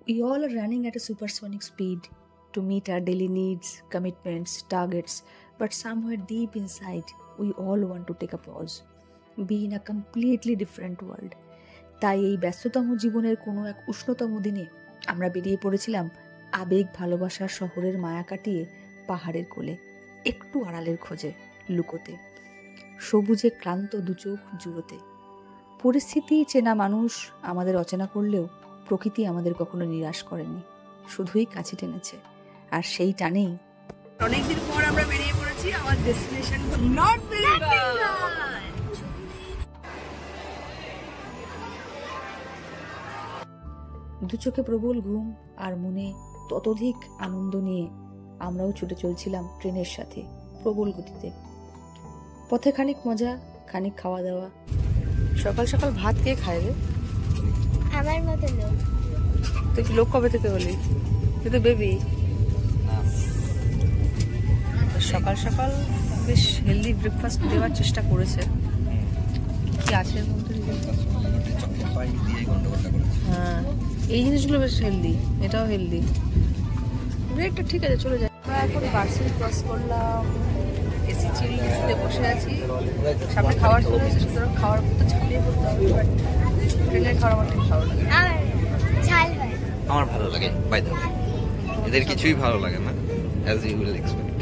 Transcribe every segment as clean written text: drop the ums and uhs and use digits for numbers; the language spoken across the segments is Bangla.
We all are running at a supersonic speed to meet our daily needs, commitments, targets, but somewhere deep inside, we all want to take a pause, be in a completely different world. তাই এই ব্যস্ততম জীবনের কোনো এক উষ্ণতম দিনে আমরা বেরিয়ে পড়েছিলাম আবেগ ভালোবাসার শহরের মায়া কাটিয়ে পাহাড়ের কোলে, একটু আড়ালের খোঁজে, লুকোতে, সবুজে ক্লান্ত দুচোখ জুড়োতে। পরিস্থিতি চেনা মানুষ আমাদের অচেনা করলেও প্রকৃতি আমাদের কখনো নিরাশ করেনি, শুধুই কাছে টেনেছে। আর সেই টানেই অনেকদিন পর আমরা বেরিয়ে পড়েছি আমার ডেস্টিনেশন নর্থ বেঙ্গল। দু চোখে প্রবল ঘুম আর মনে ততোধিক আনন্দ নিয়ে আমরাও ছুটে চলছিলাম ট্রেনের সাথে প্রবল গতিতে। পথে খানিক মজা, খানিক খাওয়া দাওয়া। সকাল সকাল ভাত কে খায় রে? আমার মতো লোক। তুই কি লোক কবে থেকে হলি? তুই তো বেবি। সকাল সকাল বেশ হেলদি ব্রেকফাস্ট দেওয়ার চেষ্টা করেছে। কি আছে এর মধ্যে? হ্যাঁ, এই জিনিসগুলো বেশ হেলদি, এটাও হেলদি। ব্রেকটা ঠিক আছে, চলে যায়। আমরা এখন ভার্সিটি ক্রস করলাম, এসি চিরিং এসিতে বসে আছি, সামনে খাবার চলছে, সুতরাং খাওয়ার মতো ছাপিয়ে পড়তে হবে। বাট ট্রেনের খাবার আমার ঠিক ভালো লাগে। আমার ভালো লাগে, বাই দ্য ওয়ে এদের কিছুই ভালো লাগে না, অ্যাজ ইউ উইল এক্সপেক্ট।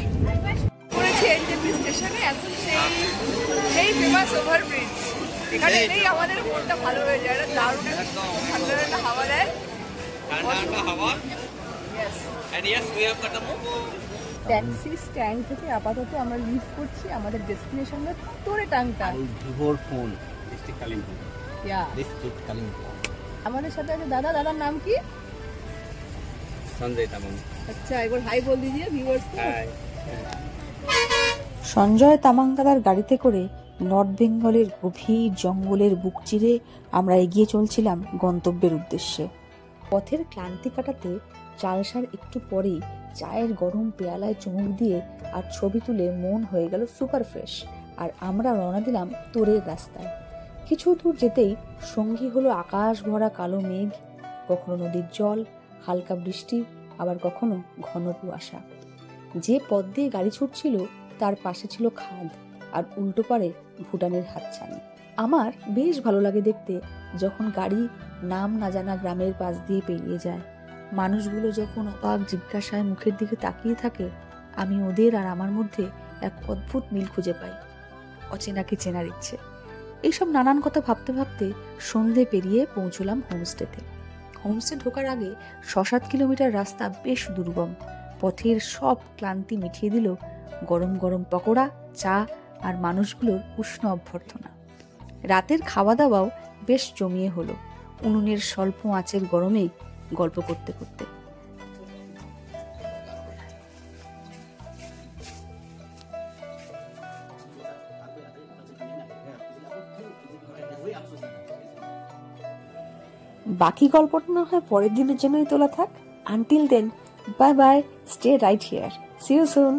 পড়েছি এনজেপি স্টেশনে, এখন সেই ফেমাস ওভারব্রিজ। এখানে এলেই আমাদের মনটা ভালো হয়ে যায়। এটা দারুণ ঠান্ডা ঠান্ডা হাওয়া দেয়। ট্যাক্সি স্ট্যান্ড থেকে আপাতত আমরা লিভ করছি আমাদের ডেস্টিনেশনে তোরে টাংটাং। আমাদের সাথে আছে দাদা। দাদার নাম কি? সঞ্জয় তামাং। আচ্ছা, একবার হাই বল দিজিয়ে ভিউয়ার্স को। সঞ্জয় তামাং দাদার গাড়িতে করে নর্থ বেঙ্গলের গভীর জঙ্গলের বুক চিরে আমরা এগিয়ে চলছিলাম গন্তব্যের উদ্দেশ্যে। পথের ক্লান্তি কাটাতে চালসার একটু পরেই চায়ের গরম পেয়ালায় চুমুক দিয়ে আর ছবি তুলে মন হয়ে গেল সুপার ফ্রেশ। আর আমরা রওনা দিলাম তোরের রাস্তায়। কিছু দূর যেতেই সঙ্গী হলো আকাশ ভরা কালো মেঘ, কখনো নদীর জল, হালকা বৃষ্টি, আবার কখনো ঘন কুয়াশা। যে পথ দিয়ে গাড়ি ছুটছিল তার পাশে ছিল খাদ, আর উল্টো পারে ভুটানের হাতছানি। আমার বেশ ভালো লাগে দেখতে যখন গাড়ি নাম না জানা গ্রামের পাশ দিয়ে পেরিয়ে যায়। মানুষগুলো যখন অবাক জিজ্ঞাসায় মুখের দিকে তাকিয়ে থাকে, আমি ওদের আর আমার মধ্যে এক অদ্ভুত মিল খুঁজে পাই, অচেনাকে চেনার ইচ্ছে। এইসব নানান কথা ভাবতে ভাবতে সন্ধে পেরিয়ে পৌঁছলাম হোমস্টেতে। হোমস্টে ঢোকার আগে ৬-৭ কিলোমিটার রাস্তা বেশ দুর্গম। পথের সব ক্লান্তি মিটিয়ে দিল গরম গরম পকোড়া, চা আর মানুষগুলোর উষ্ণ অভ্যর্থনা। রাতের খাওয়া দাওয়াও বেশ জমিয়ে হলো, উনুনের স্বল্প আঁচের গরমেই গল্প করতে করতে। বাকি গল্পটা না হয় পরের দিনের জন্যই তোলা থাক। Until then, bye bye, stay right here, see you soon.